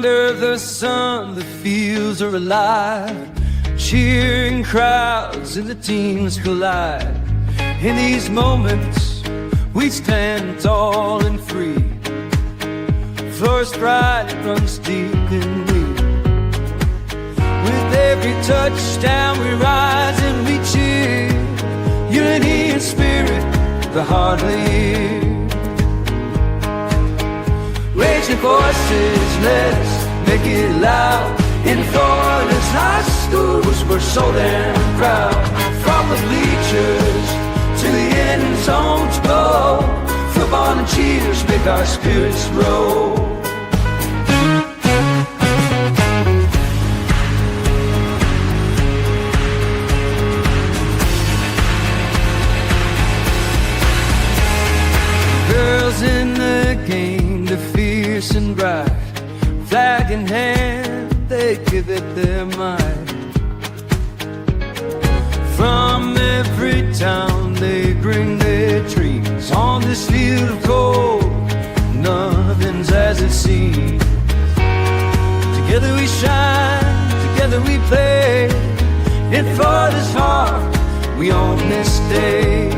Under the sun, the fields are alive. Cheering crowds and the teams collide. In these moments, we stand tall and free. First pride runs deep in me. With every touchdown, we rise and we cheer. Unity and spirit, the hardly hear. Raise your voices, let's make it loud. In Florida's high schools, we're so damn proud. From the bleachers to the end zone to go, football and cheers make our spirits roll. Girls in the game, they're fierce and bright. Flag in hand, they give it their might. From every town they bring their dreams. On this field of gold, nothing's as it seems. Together we shine, together we play. In Florida's heart, we own this day.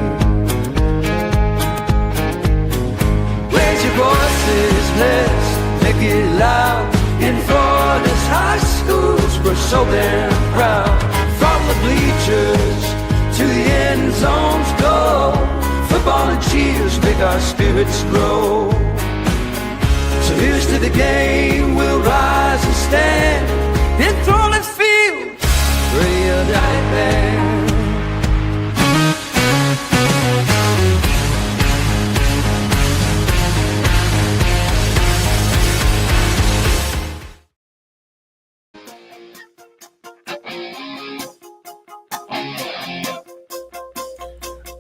Raise your voices, let's make it loud. In Florida's high schools, we're so damn proud. From the bleachers to the end zones go, football and cheers make our spirits grow. So here's to the game, we'll rise and stand. In Florida's field, ready or die band.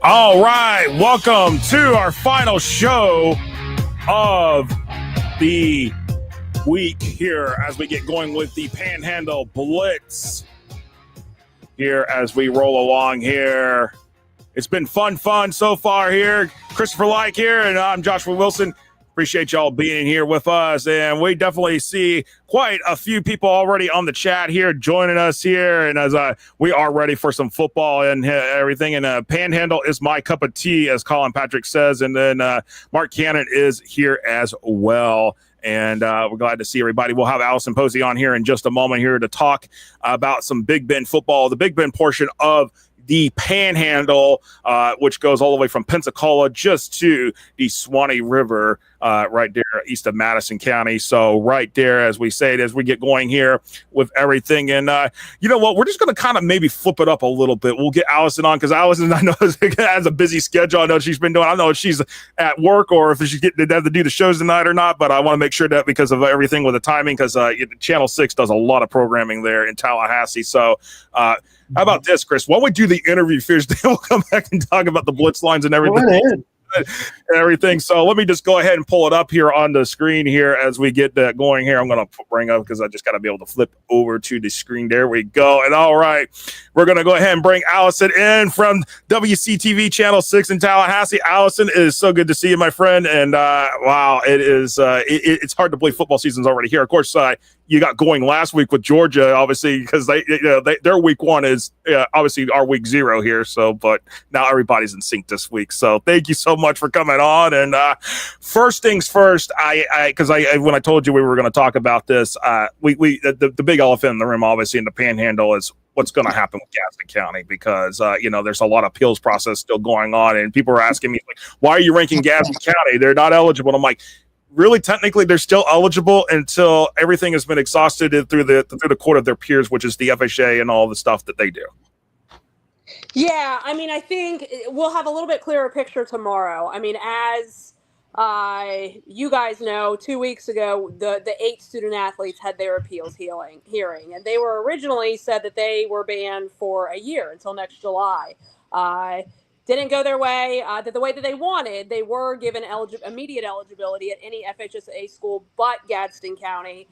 All right, welcome to our final show of the week here as we get going with the Panhandle Blitz here as we roll along here. It's been fun so far here. Christopher Like here, and I'm Joshua Wilson. Appreciate y'all being here with us, and we definitely see quite a few people already on the chat here joining us here, and as we are ready for some football and everything, and Panhandle is my cup of tea, as Colin Patrick says, and then Mark Cannon is here as well. And we're glad to see everybody. We'll have Alison Posey on here in just a moment here to talk about some Big Bend football, the Big Bend portion of the Panhandle, which goes all the way from Pensacola just to the Swanee River, right there east of Madison County. So right there, as we say it, as we get going here with everything. And you know what? We're just going to kind of maybe flip it up a little bit. We'll get Alison on because Alison, I know, has a busy schedule. I know she's been doing, I don't know if she's at work or if she's getting to have to do the shows tonight or not, but I want to make sure that because of everything with the timing, because Channel 6 does a lot of programming there in Tallahassee. So how about this, Chris? Why don't we do the interview first? Then we'll come back and talk about the Blitz Lines and everything. Go ahead. And everything. So let me just go ahead and pull it up here on the screen here as we get that going here. I'm going to bring up because I just got to be able to flip over to the screen. There we go. And all right, we're going to go ahead and bring Alison in from WCTV Channel 6 in Tallahassee. Alison, it is so good to see you, my friend. And wow, it is it's hard to believe football season's already here. Of course, you got going last week with Georgia, obviously, because their week one is obviously our week 0 here. So, but now everybody's in sync this week. So, thank you so much for coming on. And first things first, because when I told you we were going to talk about this, the big elephant in the room, obviously, in the Panhandle is what's going to happen with Gadsden County, because there's a lot of appeals process still going on, and people are asking me, like, why are you ranking Gadsden County? They're not eligible. And I'm like, really, technically, they're still eligible until everything has been exhausted through the court of their peers, which is the FHA and all the stuff that they do. Yeah, I mean, I think we'll have a little bit clearer picture tomorrow. I mean, as you guys know, 2 weeks ago, the 8 student athletes had their appeals hearing, and they were originally said that they were banned for a year until next July. Didn't go their way, the way that they wanted. They were given immediate eligibility at any FHSA school but Gadsden County.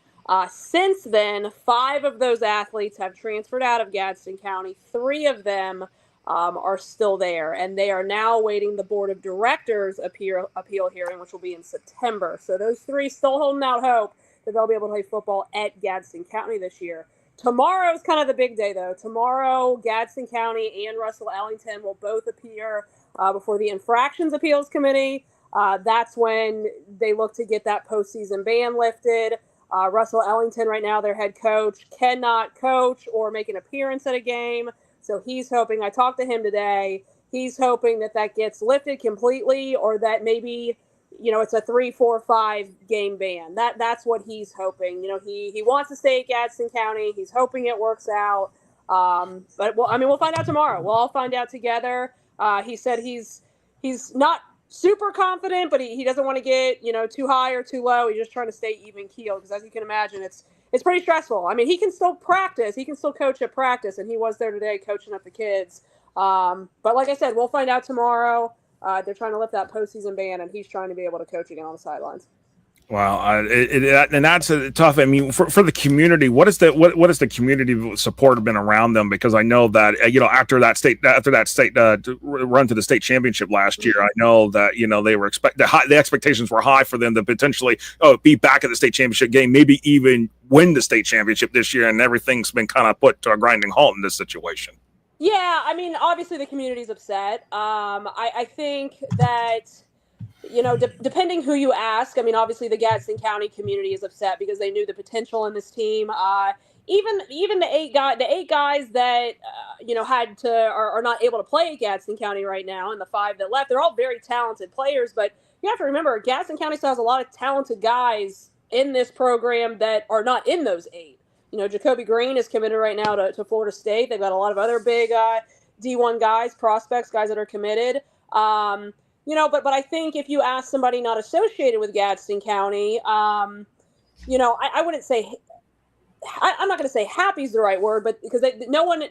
Since then, 5 of those athletes have transferred out of Gadsden County. 3 of them are still there, and they are now awaiting the Board of Directors appeal hearing, which will be in September. So those 3 still holding out hope that they'll be able to play football at Gadsden County this year. Tomorrow is kind of the big day, though. Tomorrow, Gadsden County and Russell Ellington will both appear before the Infractions Appeals Committee. That's when they look to get that postseason ban lifted. Russell Ellington, right now, their head coach, cannot coach or make an appearance at a game. So he's hoping, I talked to him today, he's hoping that gets lifted completely, or that maybe, it's a 3, 4, 5 game ban. That's what he's hoping. He wants to stay at Gadsden County. He's hoping it works out. But we'll find out tomorrow. We'll all find out together. He said he's not super confident, but he doesn't want to get, too high or too low. He's just trying to stay even keeled, because as you can imagine, it's pretty stressful. I mean, he can still practice. He can still coach at practice, and he was there today coaching up the kids. But like I said, we'll find out tomorrow. They're trying to lift that postseason ban, and he's trying to be able to coach again on the sidelines. Wow, and that's tough. I mean, for the community, what is the community support been around them? Because I know that after that state run to the state championship last year, I know that they were the expectations were high for them to potentially be back at the state championship game, maybe even win the state championship this year, and everything's been kind of put to a grinding halt in this situation. Yeah, I mean, obviously the community's upset. I think that, depending who you ask, I mean, obviously the Gadsden County community is upset because they knew the potential in this team. Even the eight guys that, had to, are not able to play at Gadsden County right now, and the 5 that left, they're all very talented players. But you have to remember, Gadsden County still has a lot of talented guys in this program that are not in those 8. Jacoby Green is committed right now to Florida State. They've got a lot of other big D1 guys, prospects, guys that are committed. But I think if you ask somebody not associated with Gadsden County, I wouldn't say, I'm not going to say happy is the right word, but because no one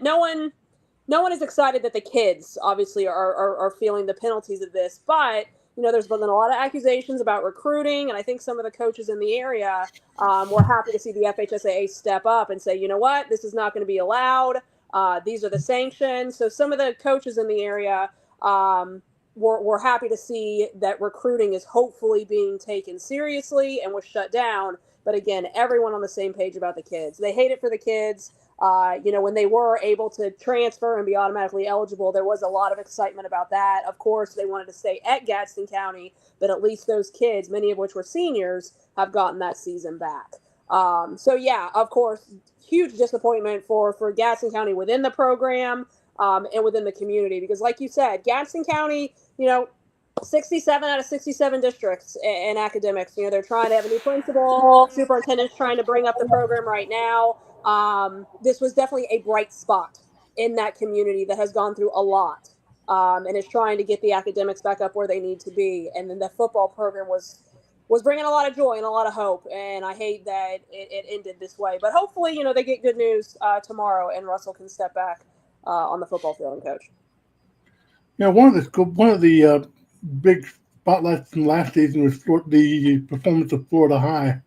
is excited that the kids obviously are feeling the penalties of this. But there's been a lot of accusations about recruiting, and I think some of the coaches in the area were happy to see the FHSAA step up and say, you know what, this is not going to be allowed. These are the sanctions. So some of the coaches in the area were happy to see that recruiting is hopefully being taken seriously and was shut down. But again, everyone on the same page about the kids. They hate it for the kids. When they were able to transfer and be automatically eligible, there was a lot of excitement about that. Of course, they wanted to stay at Gadsden County, but at least those kids, many of which were seniors, have gotten that season back. So yeah, of course, huge disappointment for Gadsden County within the program and within the community, because like you said, Gadsden County, 67 out of 67 districts in academics, they're trying to have a new principal. Superintendent's trying to bring up the program right now. This was definitely a bright spot in that community that has gone through a lot and is trying to get the academics back up where they need to be. And then the football program was bringing a lot of joy and a lot of hope. And I hate that it ended this way. But hopefully, they get good news tomorrow and Russell can step back on the football field and coach. Yeah, one of the big spotlights from last season was the performance of Florida High.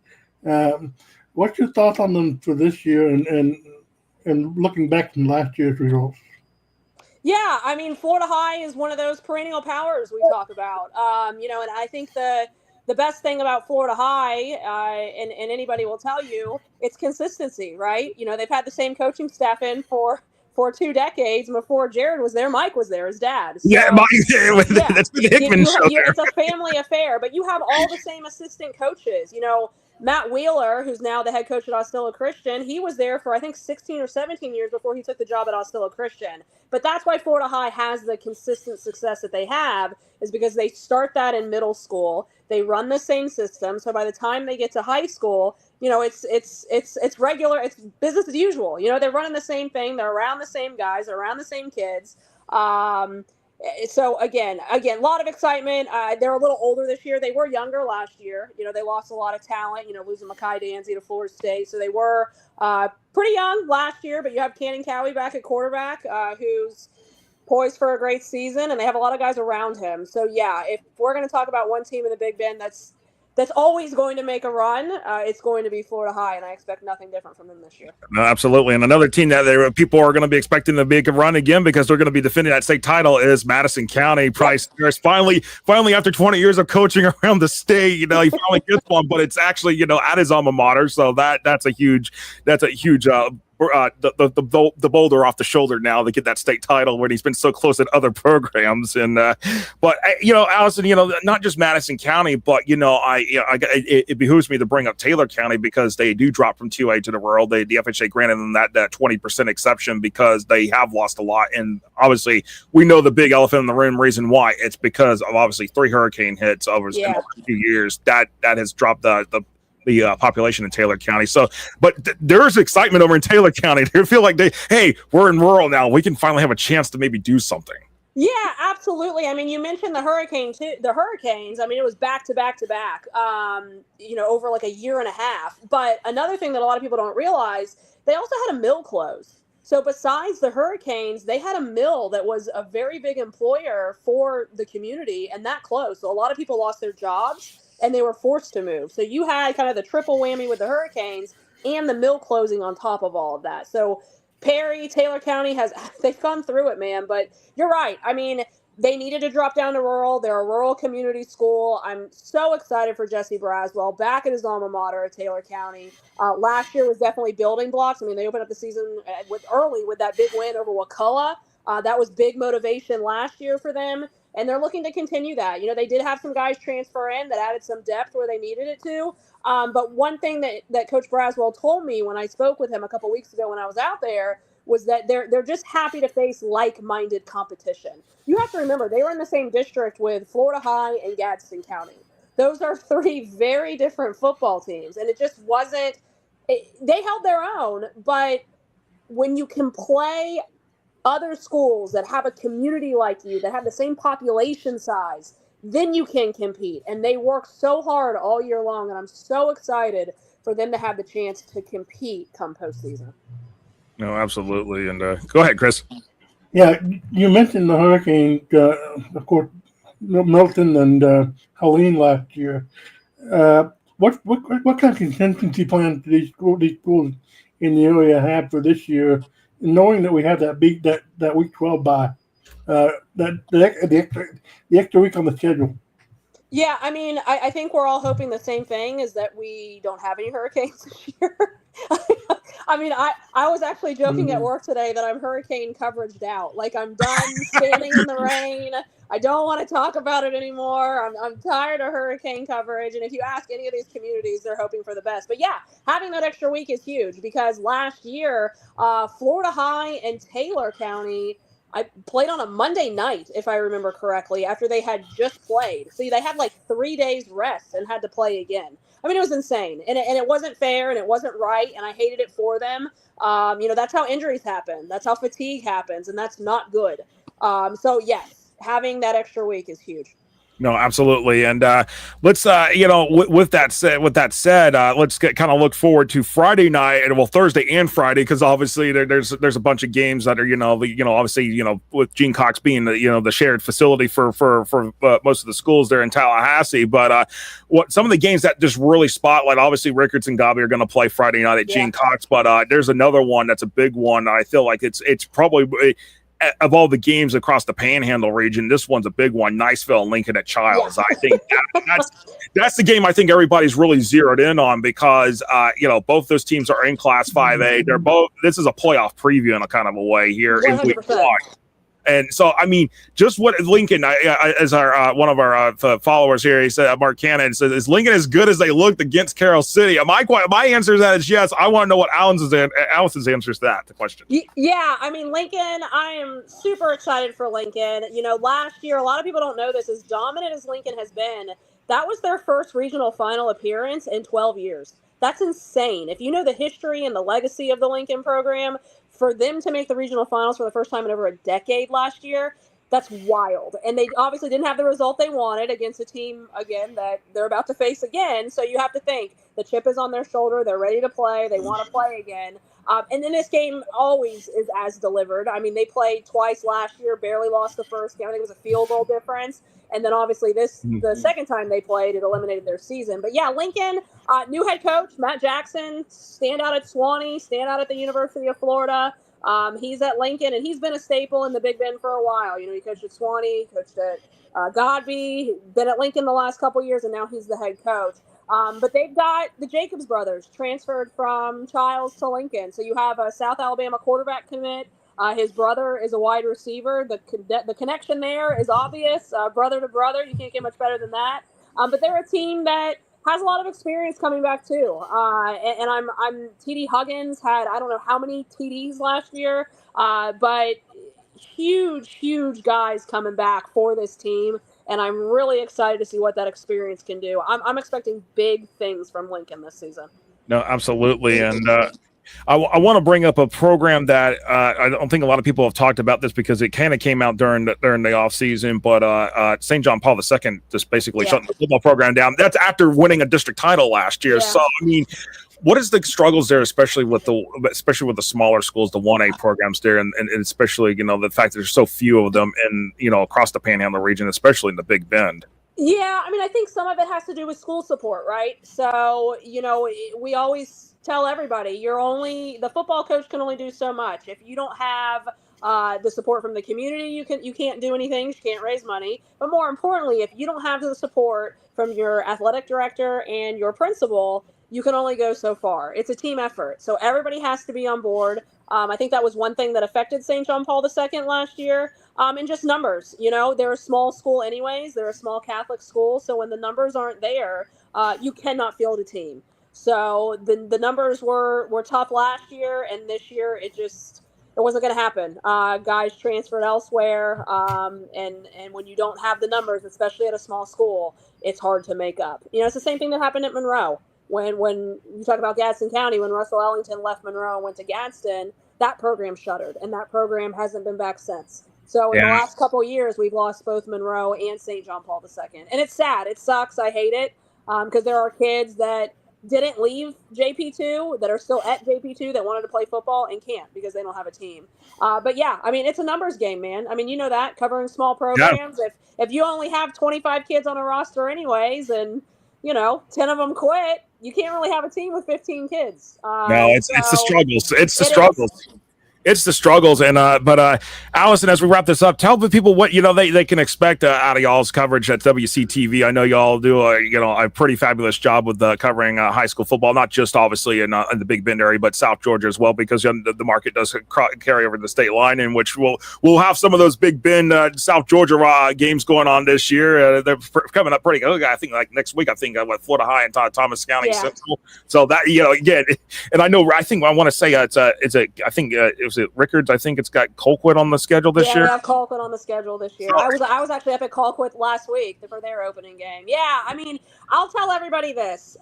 What's your thoughts on them for this year and looking back from last year's results? Yeah, I mean, Florida High is one of those perennial powers we talk about. And I think the best thing about Florida High, and anybody will tell you, it's consistency, right? They've had the same coaching staff in for 2 decades. Before Jared was there, Mike was there, his dad. So, that's the Hickman show. It's a family affair, but you have all the same assistant coaches. Matt Wheeler, who's now the head coach at Osceola Christian, he was there for, I think, 16 or 17 years before he took the job at Osceola Christian. But that's why Florida High has the consistent success that they have, is because they start that in middle school. They run the same system. So by the time they get to high school, it's regular. It's business as usual. They're running the same thing. They're around the same guys. They're around the same kids. So again, a lot of excitement. They're a little older this year. They were younger last year. They lost a lot of talent, losing Makai Danzy to Florida State. So they were pretty young last year, but you have Cannon Cowie back at quarterback, who's poised for a great season, and they have a lot of guys around him. So yeah, if we're going to talk about one team in the Big Bend that's that's always going to make a run, it's going to be Florida High, and I expect nothing different from them this year. No, absolutely. And another team that people are going to be expecting to make a run again because they're going to be defending that state title is Madison County. Price Harris finally after 20 years of coaching around the state, he finally gets one, but it's actually at his alma mater. So that's a huge the boulder off the shoulder now to get that state title when he's been so close in other programs. And but Alison, not just Madison County, but it behooves me to bring up Taylor County because they do drop from 2A to the rural. The FHA granted them that 20% exception because they have lost a lot, and obviously we know the big elephant in the room reason why. It's because of obviously 3 hurricane hits over the last few years that has dropped the population in Taylor County. So, but there's excitement over in Taylor County. They feel like we're in rural now. We can finally have a chance to maybe do something. Yeah, absolutely. I mean, you mentioned the Hurricanes. I mean, it was back to back to back, over like a year and a half. But another thing that a lot of people don't realize, they also had a mill close. So besides the Hurricanes, they had a mill that was a very big employer for the community, and that closed. So a lot of people lost their jobs, and they were forced to move. So you had kind of the triple whammy with the Hurricanes and the mill closing on top of all of that. So Taylor County they've gone through it, man. But you're right. I mean, they needed to drop down to rural. They're a rural community school. I'm so excited for Jesse Braswell back at his alma mater at Taylor County. Last year was definitely building blocks. I mean, they opened up the season with that big win over Wakulla. That was big motivation last year for them. And they're looking to continue that. They did have some guys transfer in that added some depth where they needed it to. But one thing that Coach Braswell told me when I spoke with him a couple weeks ago when I was out there was that they're just happy to face like-minded competition. You have to remember, they were in the same district with Florida High and Gadsden County. Those are 3 very different football teams. And it just wasn't – they held their own. But when you can play – other schools that have a community like you, that have the same population size, then you can compete. And they work so hard all year long, and I'm so excited for them to have the chance to compete come postseason. No, absolutely. And go ahead, Chris. Yeah, you mentioned the Hurricane, of course, Milton and Helene last year. What kind of contingency plan do these schools in the area have for this year, knowing that we have that week 12 bye, the extra week on the schedule? Yeah, I mean, I think we're all hoping the same thing, is that we don't have any hurricanes this year. I mean, I was actually joking at work today that I'm hurricane coveraged out. Like, I'm done standing in the rain. I don't want to talk about it anymore. I'm tired of hurricane coverage. And if you ask any of these communities, they're hoping for the best. But yeah, having that extra week is huge because last year, Florida High and Taylor County, I played on a Monday night, if I remember correctly, after they had just played. See, they had like 3 days rest and had to play again. I mean, it was insane, and it wasn't fair, and it wasn't right, and I hated it for them. That's how injuries happen. That's how fatigue happens, and that's not good. So, yes, having that extra week is huge. No, absolutely. And let's, with that said, let's kind of look forward to Friday night and Thursday and Friday, because obviously there's a bunch of games that are, obviously, with Gene Cox being the shared facility for most of the schools there in Tallahassee. But some of the games that just really spotlight, obviously Rickards and Gabi are going to play Friday night at Gene Cox, but there's another one that's a big one. I feel like it's probably of all the games across the Panhandle region, this one's a big one. Niceville and Lincoln at Childs. Yeah. I think that's the game I think everybody's really zeroed in on because both those teams are in Class 5A. They're both. This is a playoff preview in a kind of a way here 100%. In week 1. And so, I mean, just what Lincoln, as our one of our followers here, he said, Mark Cannon says, is Lincoln as good as they looked against Carroll City? My answer to that is yes. I want to know what Alison's answer to that, the question. Yeah, I mean, Lincoln, I am super excited for Lincoln. Last year, a lot of people don't know this, as dominant as Lincoln has been, that was their first regional final appearance in 12 years. That's insane. If you know the history and the legacy of the Lincoln program, for them to make the regional finals for the first time in over a decade last year, that's wild. And they obviously didn't have the result they wanted against a team, again, that they're about to face again. So you have to think the chip is on their shoulder. They're ready to play. They want to play again. And then this game always is as delivered. I mean, they played twice last year, barely lost the first game. I think it was a field goal difference. And then obviously the second time they played, it eliminated their season. But yeah, Lincoln, new head coach, Matt Jackson, stand out at Swanee, stand out at the University of Florida. He's at Lincoln, and he's been a staple in the Big Bend for a while. You know, he coached at Swanee, coached at Godby, been at Lincoln the last couple of years, and now he's the head coach. But they've got the Jacobs brothers transferred from Childs to Lincoln. So you have a South Alabama quarterback commit. His brother is a wide receiver. The connection there is obvious, brother to brother. You can't get much better than that. But they're a team that has a lot of experience coming back too. And I'm TD Huggins had, I don't know how many TDs last year, but huge guys coming back for this team. And I'm really excited to see what that experience can do. I'm expecting big things from Lincoln this season. No, absolutely. And I want to bring up a program that I don't think a lot of people have talked about this because it kind of came out during the off season, but St. John Paul II just basically shut the football program down. That's after winning a district title last year. Yeah. So, I mean, what is the struggles there, especially with the smaller schools, the 1A programs there, and especially, you know, the fact that there's so few of them and, you know, across the Panhandle region, especially in the Big Bend? Yeah, I mean, I think some of it has to do with school support, right? So, you know, we always tell everybody the football coach can only do so much. If you don't have the support from the community, you can't do anything. You can't raise money. But more importantly, if you don't have the support from your athletic director and your principal, you can only go so far. It's a team effort. So everybody has to be on board. I think that was one thing that affected St. John Paul II last year. And just numbers, you know, they're a small school anyways. They're a small Catholic school. So when the numbers aren't there, you cannot field a team. So the numbers were tough last year, and this year it wasn't going to happen. Guys transferred elsewhere, and when you don't have the numbers, especially at a small school, it's hard to make up. You know, it's the same thing that happened at Monroe. When you talk about Gadsden County, when Russell Ellington left Monroe and went to Gadsden, that program shuttered, and that program hasn't been back since. So in the last couple of years, we've lost both Monroe and St. John Paul II. And it's sad. It sucks. I hate it because there are kids that didn't leave JP2 that are still at JP2 that wanted to play football and can't because they don't have a team. But yeah, I mean, it's a numbers game, man. I mean, you know that, covering small programs. Yeah. If you only have 25 kids on a roster anyways, and, you know, 10 of them quit, you can't really have a team with 15 kids. No, it's the struggles. It's the struggles. It's the struggles. And but Alison, as we wrap this up, tell the people what they can expect out of y'all's coverage at WCTV. I know y'all do a pretty fabulous job with covering high school football, not just obviously in the Big Bend area, but South Georgia as well, because the market does carry over the state line, in which we'll have some of those Big Bend South Georgia games going on this year. They're coming up pretty good. I think like next week. I think Florida High and Thomas County Central. So that again, and I want to say was it Rickards? I think it's got Colquitt on the schedule this year. Yeah, Colquitt on the schedule this year. I was actually up at Colquitt last week for their opening game. Yeah, I mean, I'll tell everybody this: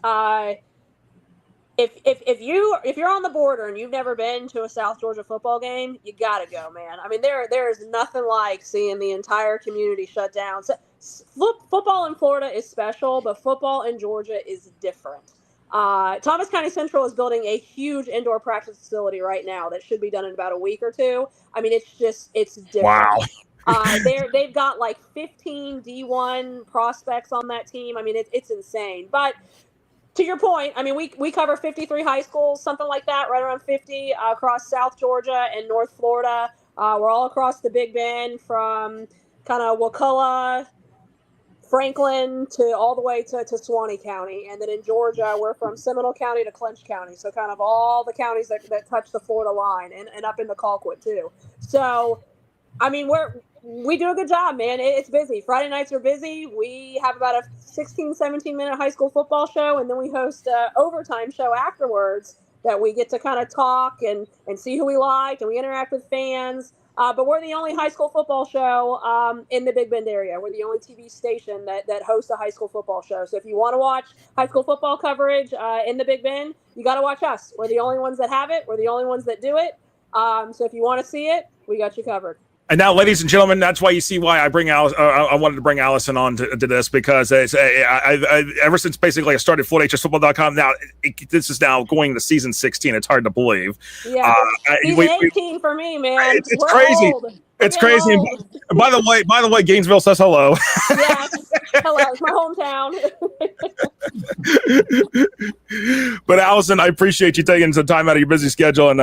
if you're on the border and you've never been to a South Georgia football game, you gotta go, man. I mean, there is nothing like seeing the entire community shut down. So, football in Florida is special, but football in Georgia is different. Thomas County Central is building a huge indoor practice facility right now that should be done in about a week or two. I mean, it's different. Wow. They've got like 15 D1 prospects on that team. I mean, it's insane. But to your point, I mean, we cover 53 high schools, something like that, right around 50 across South Georgia and North Florida. We're all across the Big Bend, from kind of Wakulla, Franklin to all the way to Swanee County. And then in Georgia, we're from Seminole County to Clinch County. So kind of all the counties that touch the Florida line, and up into Colquitt too. So, I mean, we do a good job, man. It's busy. Friday nights are busy. We have about a 16, 17-minute high school football show, and then we host an overtime show afterwards that we get to kind of talk and see who we like, and we interact with fans. But we're the only high school football show in the Big Bend area. We're the only TV station that hosts a high school football show. So if you want to watch high school football coverage in the Big Bend, you got to watch us. We're the only ones that have it. We're the only ones that do it. So if you want to see it, we got you covered. And now, ladies and gentlemen, that's why you see why I wanted to bring Alison on to this, because ever since basically I started FloatHSFootball.com, now this is now going to season 16. It's hard to believe. Yeah, season 18 for me, man. It's crazy. It's crazy. And by the way, Gainesville says hello. Yeah, hello. It's my hometown. But Alison, I appreciate you taking some time out of your busy schedule. And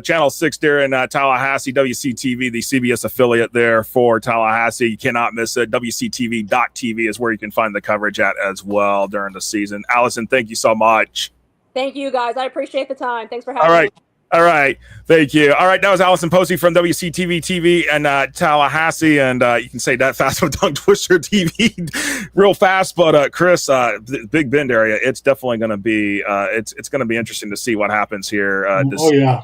Channel 6 there in Tallahassee, WCTV, the CBS affiliate there for Tallahassee. You cannot miss it. WCTV.tv is where you can find the coverage at as well during the season. Alison, thank you so much. Thank you, guys. I appreciate the time. Thanks for having me. All right. Thank you. All right. That was Alison Posey from WCTV TV and Tallahassee. And you can say that fast with Tongue Twister TV real fast. But Chris, the Big Bend area, it's definitely going to be it's going to be interesting to see what happens here. Yeah.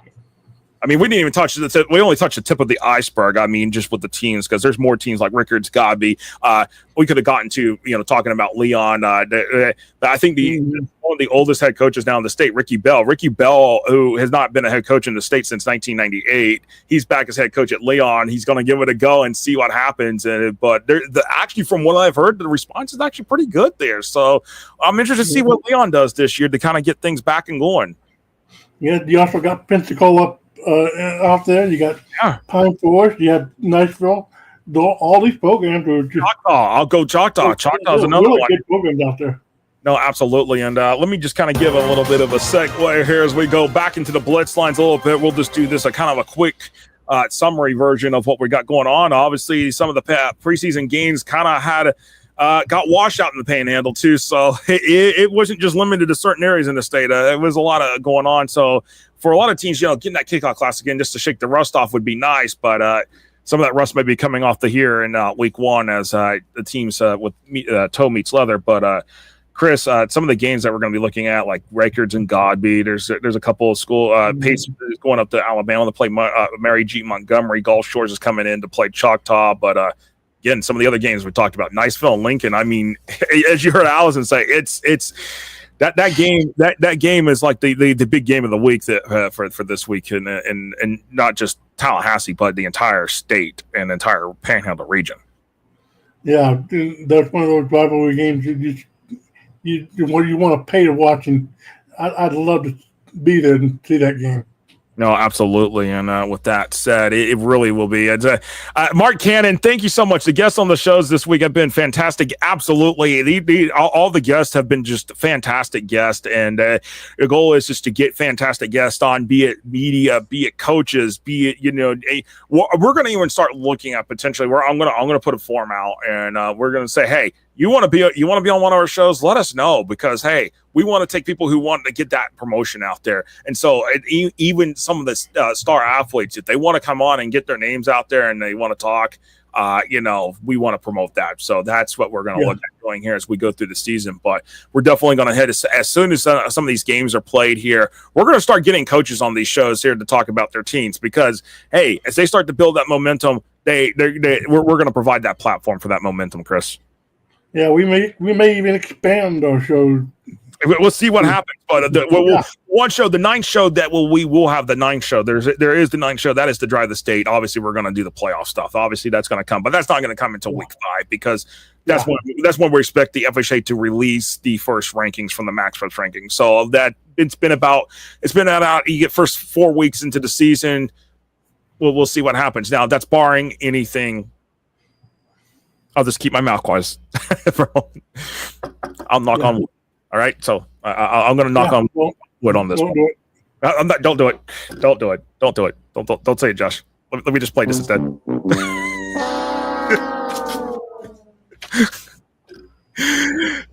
I mean, we didn't even touch the tip. We only touched the tip of the iceberg. I mean, just with the teams, because there's more teams like Rickards, Godby. We could have gotten to, talking about Leon. I think one of the oldest head coaches now in the state, Ricky Bell. Ricky Bell, who has not been a head coach in the state since 1998, he's back as head coach at Leon. He's going to give it a go and see what happens. But actually, from what I've heard, the response is actually pretty good there. So I'm interested to see what Leon does this year to kind of get things back and going. Yeah, you also got Pensacola out there. You got Pine Forest. You have Niceville. All these programs are just Choctaw. I'll go Choctaw. Choctaw's another really one. Good programs out there. No, absolutely. And let me just kind of give a little bit of a segue here as we go back into the Blitz lines a little bit. We'll just do this a kind of a quick summary version of what we got going on. Obviously, some of the preseason games kind of had got washed out in the Panhandle too, so it wasn't just limited to certain areas in the state. It was a lot of going on. So for a lot of teams, getting that kickoff class again just to shake the rust off would be nice, but some of that rust may be coming off the here in week one as the teams with toe meets leather. But Chris, some of the games that we're going to be looking at, like Rickards and Godby, there's a couple of school Pace is going up to Alabama to play Mary G. Montgomery. Gulf Shores is coming in to play Choctaw, but again, some of the other games we talked about, Niceville and Lincoln. I mean, as you heard Alison say, it's that game is like the big game of the week that for this week, and not just Tallahassee, but the entire state and entire Panhandle region. Yeah, that's one of those rivalry games you want to pay to watch, and I'd love to be there and see that game. No, absolutely. And with that said, it really will be. Mark Cannon, thank you so much. The guests on the shows this week have been fantastic. Absolutely. All the guests have been just fantastic guests. And the goal is just to get fantastic guests on, be it media, be it coaches, be it, we're going to even start looking at potentially where I'm going to put a form out, and we're going to say, hey, you want to be on one of our shows? Let us know, because hey, we want to take people who want to get that promotion out there. And so even some of the star athletes, if they want to come on and get their names out there and they want to talk, we want to promote that. So that's what we're going to look at doing here as we go through the season. But we're definitely going to head as soon as some of these games are played here, we're going to start getting coaches on these shows here to talk about their teams, because hey, as they start to build that momentum, we're going to provide that platform for that momentum, Chris. Yeah, we may even expand our show. We'll see what happens, but one show, the ninth show we will have the ninth show. There is the ninth show that is to drive the state. Obviously, we're going to do the playoff stuff. Obviously, that's going to come, but that's not going to come until week 5, because that's when we expect the FHA to release the first rankings from the Max First rankings. So that it's been out. You get first 4 weeks into the season. We'll see what happens. Now that's barring anything. I'll just keep my mouth closed. I'll knock on wood. All right, so I'm going to knock on wood on this one. Don't do it. Don't do it. Don't do it. Don't say it, Josh. Let me just play this instead.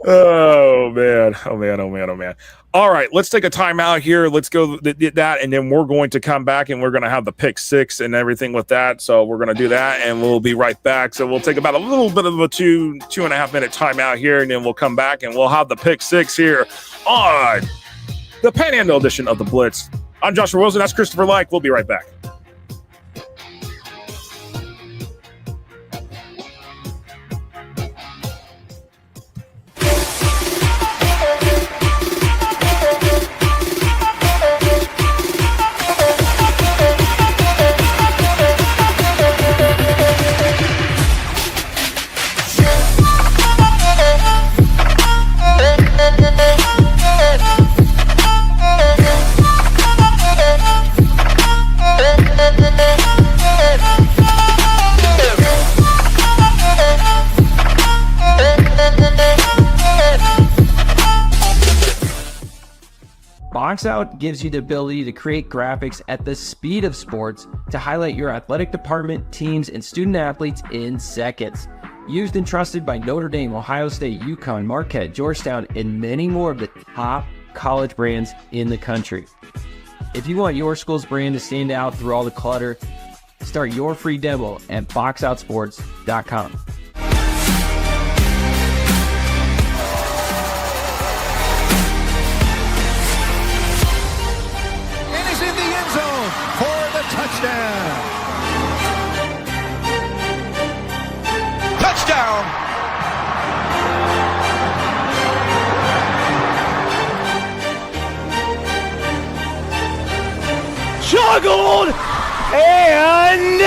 Oh man. All right, let's take a timeout here. Let's go that, and then we're going to come back and we're going to have the pick 6 and everything with that. So we're going to do that, and we'll be right back. So we'll take about a little bit of a 2.5 minute timeout here, and then we'll come back and we'll have the pick 6 here on the Panhandle edition of the Blitz. I'm Joshua Rosa. That's Christopher Like. We'll be right back. Box Out gives you the ability to create graphics at the speed of sports to highlight your athletic department, teams, and student athletes in seconds. Used and trusted by Notre Dame, Ohio State, UConn, Marquette, Georgetown, and many more of the top college brands in the country. If you want your school's brand to stand out through all the clutter, start your free demo at boxoutsports.com. And he's in the end zone for the touchdown. Touchdown. Juggled and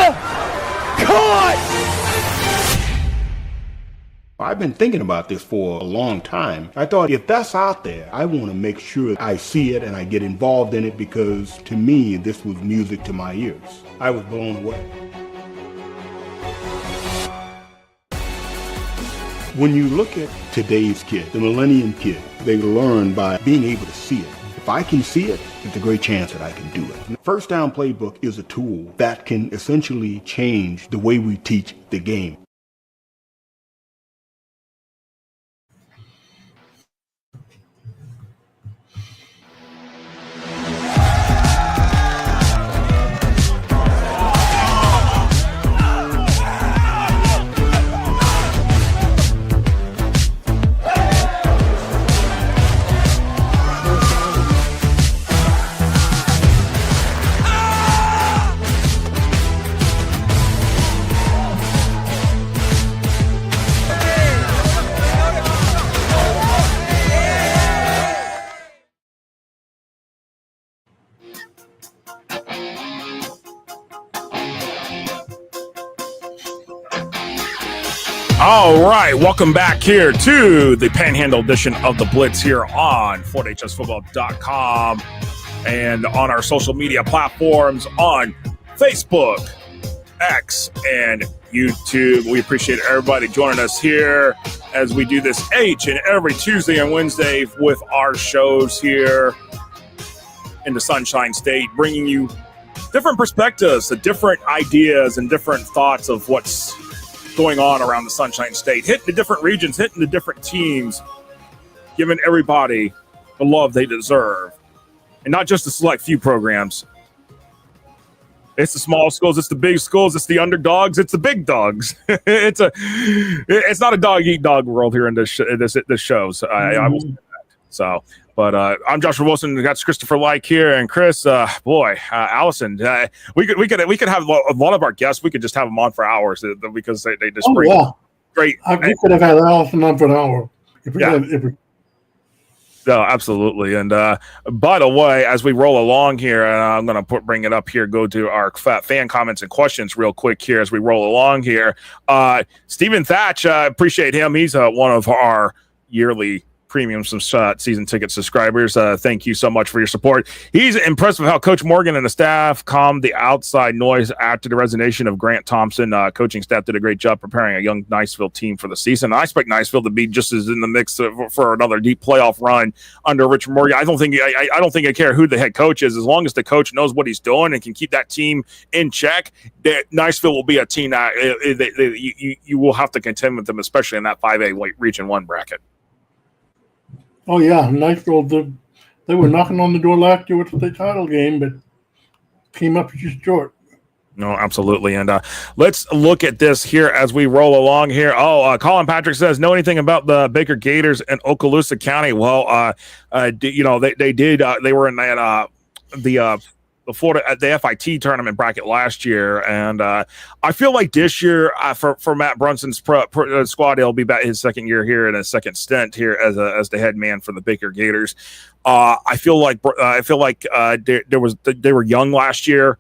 caught. I've been thinking about this for a long time. I thought, if that's out there, I want to make sure I see it and I get involved in it, because to me, this was music to my ears. I was blown away. When you look at today's kid, the millennium kid, they learn by being able to see it. If I can see it, there's a great chance that I can do it. The First Down Playbook is a tool that can essentially change the way we teach the game. All right, welcome back here to the Panhandle edition of the Blitz here on FortHSFootball.com and on our social media platforms on Facebook, X, and YouTube. We appreciate everybody joining us here as we do this each and every Tuesday and Wednesday with our shows here in the Sunshine State, bringing you different perspectives, the different ideas and different thoughts of what's going on around the Sunshine State, hitting the different regions, hitting the different teams, giving everybody the love they deserve. And not just the select few programs. It's the small schools, it's the big schools, it's the underdogs, it's the big dogs. It's not a dog-eat-dog world here in this show. So I will say that. So, but I'm Joshua Wilson. We got Christopher Like here, and Chris, Alison. We could have a lot of our guests. We could just have them on for hours because they just bring great. We could have had Alison on for an hour. No, absolutely. And by the way, as we roll along here, and I'm going to bring it up here, go to our fan comments and questions real quick here as we roll along here. Stephen Thatch, appreciate him. He's one of our yearly premium season ticket subscribers. Thank you so much for your support. He's impressed with how Coach Morgan and the staff calmed the outside noise after the resignation of Grant Thompson. Coaching staff did a great job preparing a young Niceville team for the season. I expect Niceville to be just as in the mix for another deep playoff run under Richard Morgan. I don't think I care who the head coach is, as long as the coach knows what he's doing and can keep that team in check. Niceville will be a team that you will have to contend with them, especially in that 5A Region 1 bracket. Oh, yeah. Niceville, they were knocking on the door last year with the state title game, but came up just short. No, absolutely. And let's look at this here as we roll along here. Colin Patrick says, know anything about the Baker Gators in Okaloosa County? Well, they were in that the Florida at the FIT tournament bracket last year, and I feel like this year for Matt Brunson's squad, he'll be back his second year here in his second stint here as the head man for the Baker Gators. I feel like they were young last year,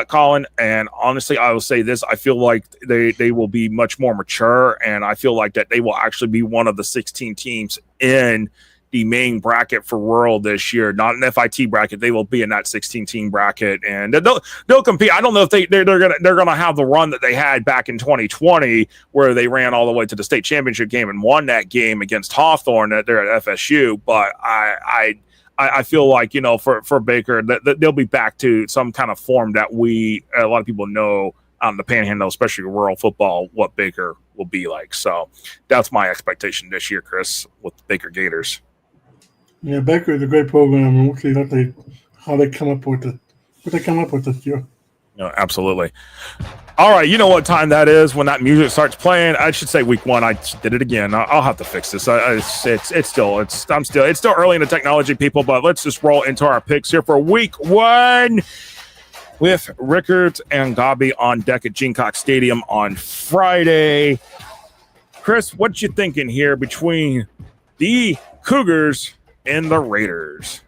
Colin, and honestly, I will say this: I feel like they will be much more mature, and I feel like that they will actually be one of the 16 teams in the main bracket for rural this year, not an FIT bracket. They will be in that 16-team bracket, and they'll compete. I don't know if they're gonna have the run that they had back in 2020, where they ran all the way to the state championship game and won that game against Hawthorne there at FSU. But I I feel like, for Baker, that they'll be back to some kind of form that a lot of people know on the Panhandle, especially rural football, what Baker will be like. So that's my expectation this year, Chris, with the Baker Gators. Yeah, Baker is a great program, and we'll see how they come up with it. What they come up with this year. No, absolutely. All right, you know what time that is when that music starts playing. I should say week one. I did it again. I'll have to fix this. It's still early in the technology, people. But let's just roll into our picks here for week one with Rickards and Gabi on deck at Gamecock Stadium on Friday. Chris, what you thinking here between the Cougars and the Raiders?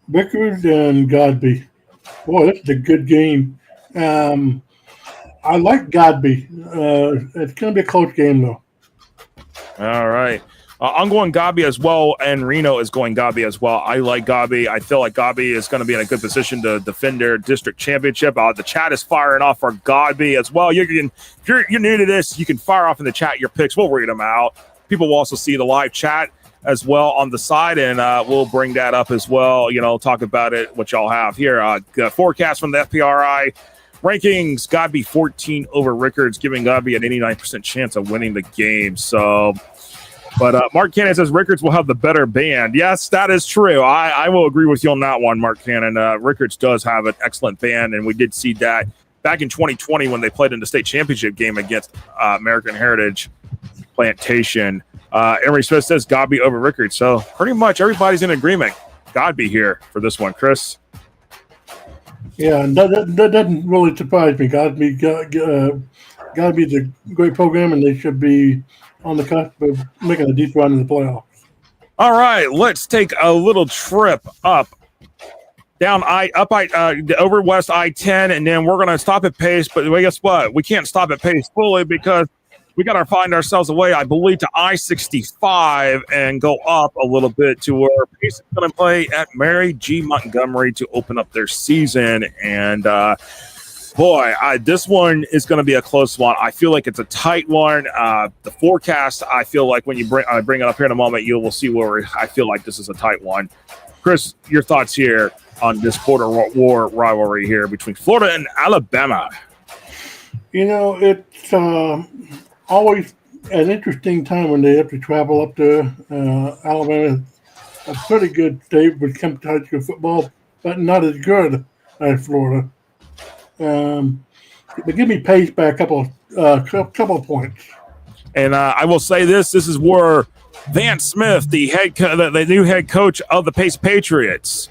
Rickards and Godby. Boy, that's a good game. I like Godby. It's going to be a close game, though. All right. I'm going Gabi as well, and Reno is going Gabi as well. I like Gabi. I feel like Gabi is going to be in a good position to defend their district championship. The chat is firing off for Gabi as well. If you're new to this, you can fire off in the chat your picks. We'll read them out. People will also see the live chat as well on the side, and we'll bring that up as well. Talk about it, what y'all have here. Forecast from the FPRI. Rankings, Gabi 14 over Rickards, giving Gabi an 89% chance of winning the game. So, but Mark Cannon says Rickards will have the better band. Yes, that is true. I will agree with you on that one, Mark Cannon. Rickards does have an excellent band, and we did see that back in 2020 when they played in the state championship game against American Heritage Plantation. Emery Smith says Gabi over Rickards. So pretty much everybody's in agreement. Gabi here for this one, Chris. Yeah, and that doesn't really surprise me. Gabi's a great program, and they should be on the cusp of making a deep run in the playoffs. All right, let's take a little trip up over West I-10, and then we're going to stop at Pace. But guess what? We can't stop at Pace fully because we got to find ourselves a way, I believe, to I-65 and go up a little bit to where Pace is going to play at Mary G. Montgomery to open up their season. And, this one is going to be a close one. I feel like it's a tight one. The forecast, I feel like when I bring it up here in a moment, you will see where I feel like this is a tight one. Chris, your thoughts here on this border war rivalry here between Florida and Alabama? It's always an interesting time when they have to travel up to Alabama. A pretty good state with competitive football, but not as good as Florida. But give me Pace by a couple of points. And I will say this is where Vance Smith, the new head coach of the Pace Patriots,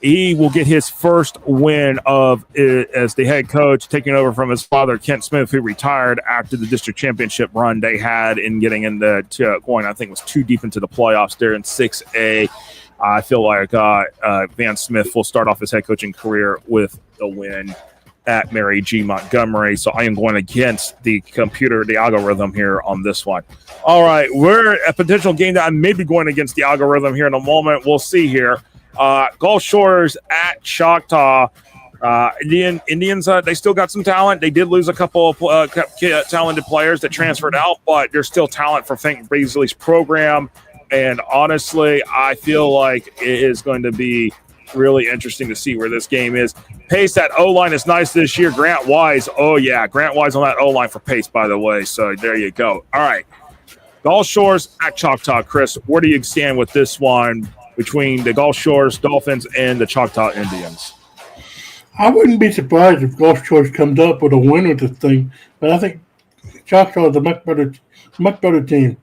he will get his first win as the head coach, taking over from his father, Kent Smith, who retired after the district championship run they had in getting going, I think it was too deep into the playoffs there in 6A. I feel like Vance Smith will start off his head coaching career with a win at Mary G. Montgomery. So I am going against the algorithm here on this one. All right, we're a potential game that I may be going against the algorithm here in a moment. We'll see here. Gulf Shores at Choctaw. Indians, they still got some talent. They did lose a couple of talented players that transferred out, but there's still talent for Frank Beasley's program. And honestly, I feel like it is going to be really interesting to see where this game is. Pace, that O-line is nice this year. Grant Wise, Grant Wise on that O-line for Pace, by the way. So there you go. All right. Gulf Shores at Choctaw. Chris, where do you stand with this one between the Gulf Shores Dolphins and the Choctaw Indians? I wouldn't be surprised if Gulf Shores comes up with a win with this thing, but I think Choctaw is a much better team.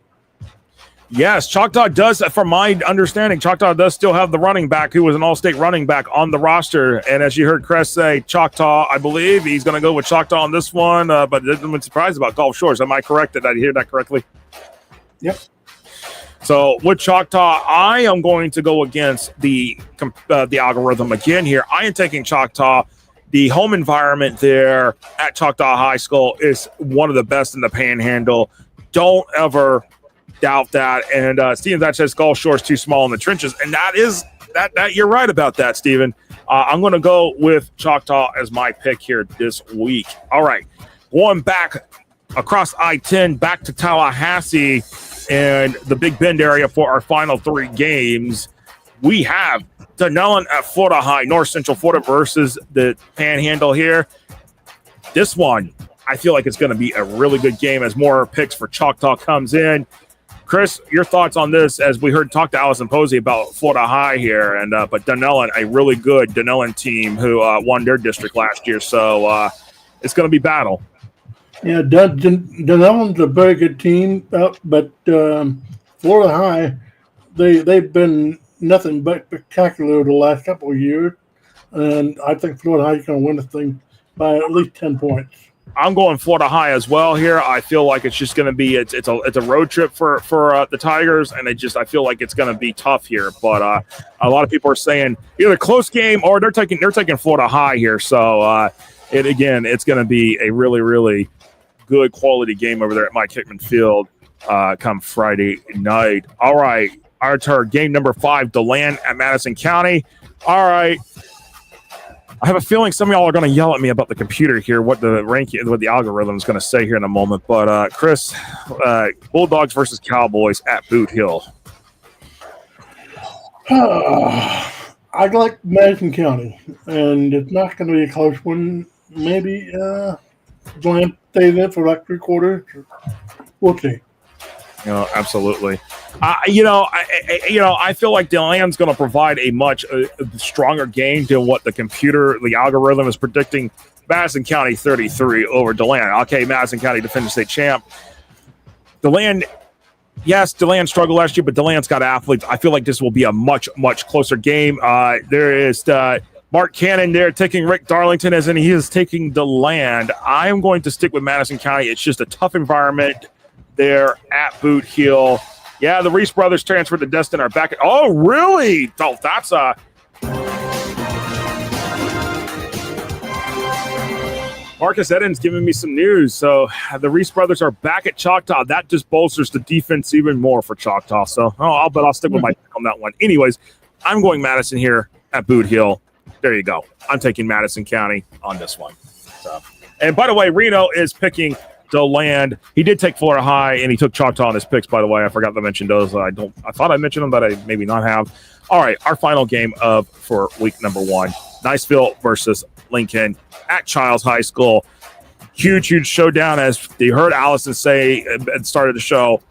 Yes, Choctaw does, from my understanding, Choctaw does still have the running back who was an all-state running back on the roster. And as you heard Chris say, Choctaw, I believe he's going to go with Choctaw on this one, but I'm surprised about Gulf Shores. Am I correct? Did I hear that correctly? Yep. So with Choctaw, I am going to go against the algorithm again here. I am taking Choctaw. The home environment there at Choctaw High School is one of the best in the Panhandle. Don't ever doubt that. And Steven, that says Gulf Shores too small in the trenches, and that you're right about that, Steven. I'm going to go with Choctaw as my pick here this week. All right, going back across I-10 back to Tallahassee and the Big Bend area for our final three games. we have Dunellen at Florida High, North Central Florida versus the Panhandle here. This one, I feel like it's going to be a really good game as more picks for Choctaw comes in. Chris, your thoughts on this as we talk to Alison Posey about Florida High here, and but Dunellen, a really good Dunellen team who won their district last year, so it's going to be battle. Yeah, Dunellen's a very good team, but Florida High, they've been nothing but spectacular the last couple of years, and I think Florida High is going to win this thing by at least 10 points. I'm going Florida High as well here. I feel like it's just going to be it's a road trip for the Tigers, and I feel like it's going to be tough here. But a lot of people are saying either close game or they're taking Florida High here. So it's going to be a really, really good quality game over there at Mike Hickman Field come Friday night. All right, our turn. Game number 5, DeLand at Madison County. All right. I have a feeling some of y'all are going to yell at me about the computer here, what the algorithm is going to say here in a moment. But Chris, Bulldogs versus Cowboys at Boot Hill. I like Madison County, and it's not going to be a close one. Maybe Glenn stays in for like 3 quarters. We'll see. Absolutely. I feel like DeLand's going to provide a much stronger game than what the algorithm is predicting. Madison County 33 over DeLand. Okay, Madison County defending state champ. DeLand struggled last year, but DeLand's got athletes. I feel like this will be a much, much closer game. There is Mark Cannon there taking Rick Darlington as in he is taking DeLand. I am going to stick with Madison County. It's just a tough environment there at Boot Hill. Yeah, the Reese brothers transferred to Destin are back. Oh, really? Oh, that's Marcus Eden's giving me some news. So the Reese brothers are back at Choctaw. That just bolsters the defense even more for Choctaw. So I'll stick with my pick on that one. Anyways, I'm going Madison here at Boot Hill. There you go. I'm taking Madison County on this one. So, and by the way, Reno is picking DeLand. He did take Florida High, and he took Choctaw on his picks, by the way. I forgot to mention those. I thought I mentioned them, but I maybe not have. All right, our final game for week number 1. Niceville versus Lincoln at Childs High School. Huge showdown, as you heard Alison say at the start of the show.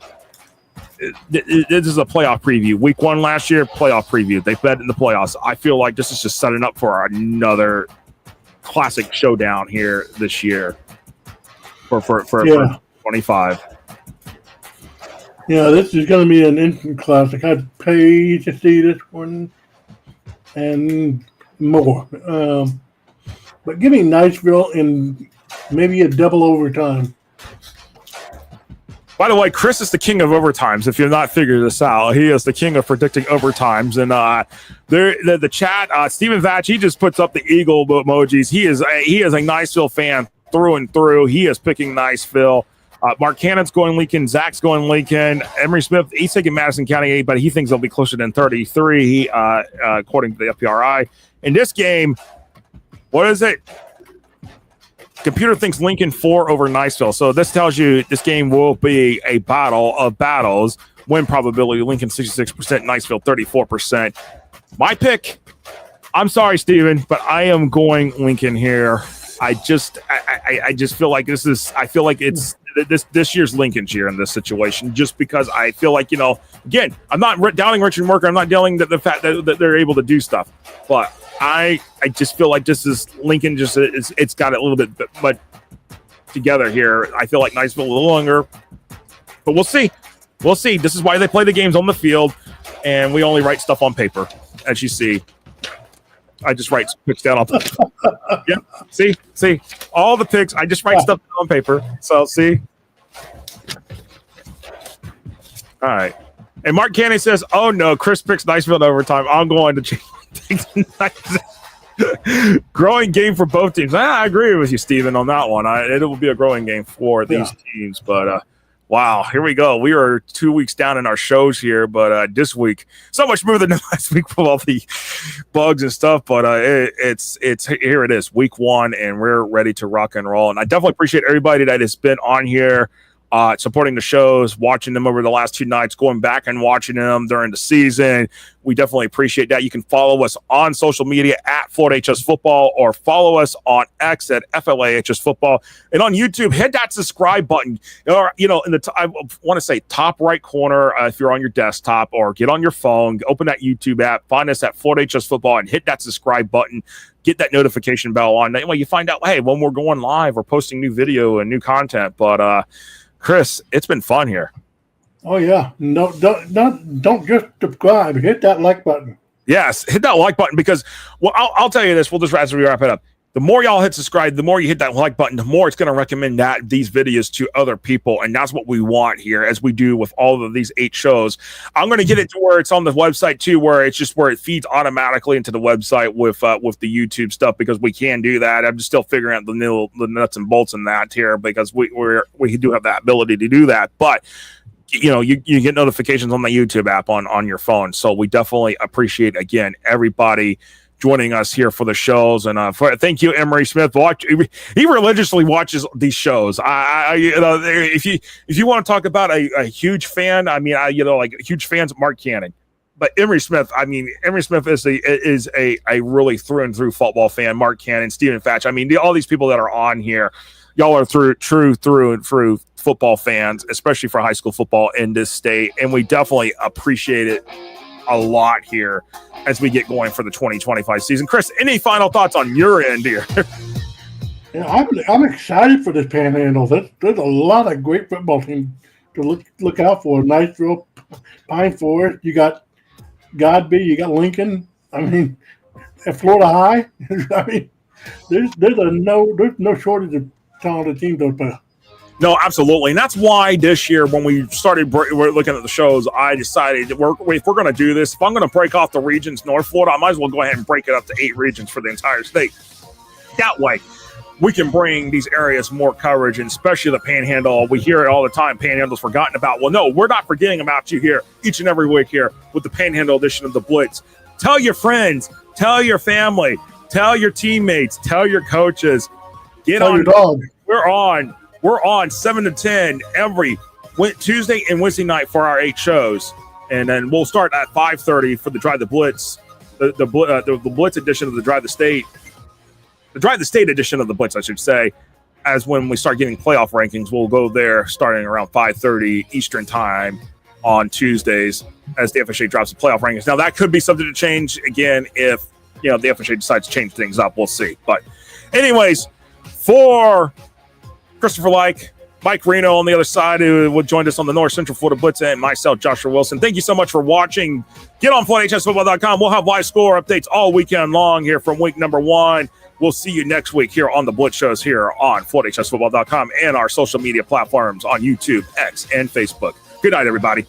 This is a playoff preview. Week 1 last year, playoff preview. They bet in the playoffs. I feel like this is just setting up for another classic showdown here this year. For 25. Yeah, this is going to be an instant classic. I'd pay to see this one and more. But give me Niceville in maybe a double overtime. By the way, Chris is the king of overtimes. If you've not figured this out, he is the king of predicting overtimes. And the chat, Stephen Vatch, he just puts up the eagle emojis. He is a Niceville fan through and through. He is picking Niceville. Mark Cannon's going Lincoln. Zach's going Lincoln. Emery Smith, he's taking Madison County 8, but he thinks they'll be closer than 33, according to the FPRI. In this game, what is it? Computer thinks Lincoln 4 over Niceville. So this tells you this game will be a battle of battles. Win probability, Lincoln 66%, Niceville 34%. My pick, I'm sorry, Steven, but I am going Lincoln here. I just feel like it's this year's Lincoln's year in this situation, just because I feel like, again, I'm not doubting Richard Worker. I'm not doubting the fact that they're able to do stuff, but I just feel like this is Lincoln. It's got it a little bit but together here. I feel like Niceville a little longer, but we'll see. We'll see. This is why they play the games on the field, and we only write stuff on paper, as you see. I just write picks down on paper. Yeah, see, all the picks. I just write stuff down on paper. So see. All right. And Mark Canny says, "Oh no, Chris picks Niceville overtime. I'm going to take growing game for both teams." I agree with you, Steven, on that one. It will be a growing game for these teams, but wow, here we go. We are 2 weeks down in our shows here, but this week, so much more than last week with all the bugs and stuff, but it's here it is, week 1, and we're ready to rock and roll. And I definitely appreciate everybody that has been on here supporting the shows, watching them over the last 2 nights, going back and watching them during the season. We definitely appreciate that. You can follow us on social media at Florida HS Football, or follow us on X at FLAHS Football. And on YouTube, hit that subscribe button. Or, in the I want to say top right corner, if you're on your desktop, or get on your phone, open that YouTube app, find us at Florida HS Football, and hit that subscribe button. Get that notification bell on. That way you find out, hey, when we're going live or posting new video and new content. But Chris, it's been fun here. Oh yeah, no, don't just subscribe. Hit that like button. Yes, hit that like button, because I'll tell you this. We'll just as we wrap it up. The more y'all hit subscribe, the more you hit that like button, the more it's going to recommend these videos to other people, and that's what we want here, as we do with all of these 8 shows. I'm going to get it to where it's on the website too, where it's just where it feeds automatically into the website with the YouTube stuff, because we can do that. I'm just still figuring out the nuts and bolts in that here, because we do have that ability to do that, but. You get notifications on the YouTube app on your phone. So we definitely appreciate, again, everybody joining us here for the shows. And thank you, Emery Smith. He religiously watches these shows. If you want to talk about a huge fan, huge fans of Mark Cannon. But Emery Smith, is a really through and through football fan. Mark Cannon, Stephen Fatch. All these people that are on here, y'all are true through and through football fans, especially for high school football in this state. And we definitely appreciate it a lot here as we get going for the 2025 season. Chris, any final thoughts on your end here? Yeah, I'm excited for this Panhandle. There's a lot of great football teams to look out for. Niceville, Pine Forest, you got Godby, you got Lincoln. At Florida High. There's no shortage of talented teams out there. No, absolutely. And that's why this year, when we started we're looking at the shows, I decided if we're going to do this, if I'm going to break off the regions, North Florida, I might as well go ahead and break it up to 8 regions for the entire state. That way, we can bring these areas more coverage, and especially the Panhandle. We hear it all the time, Panhandle's forgotten about. Well, no, we're not forgetting about you here each and every week here with the Panhandle edition of the Blitz. Tell your friends, tell your family, tell your teammates, tell your coaches. Tell your dog. We're on 7 to 10 every Tuesday and Wednesday night for our 8 shows. And then we'll start at 5:30 for the Drive the Blitz, the Blitz edition of the Drive the State. The Drive the State edition of the Blitz, I should say, as when we start getting playoff rankings, we'll go there starting around 5:30 Eastern time on Tuesdays as the FHA drops the playoff rankings. Now, that could be subject to change again if the FHA decides to change things up. We'll see. But anyways, for Christopher Mike Reno on the other side, who joined us on the North Central Florida Blitz, and myself, Joshua Wilson. Thank you so much for watching. Get on FloydHSFootball.com. We'll have live score updates all weekend long here from week number 1. We'll see you next week here on the Blitz shows here on FloydHSFootball.com and our social media platforms on YouTube, X, and Facebook. Good night, everybody.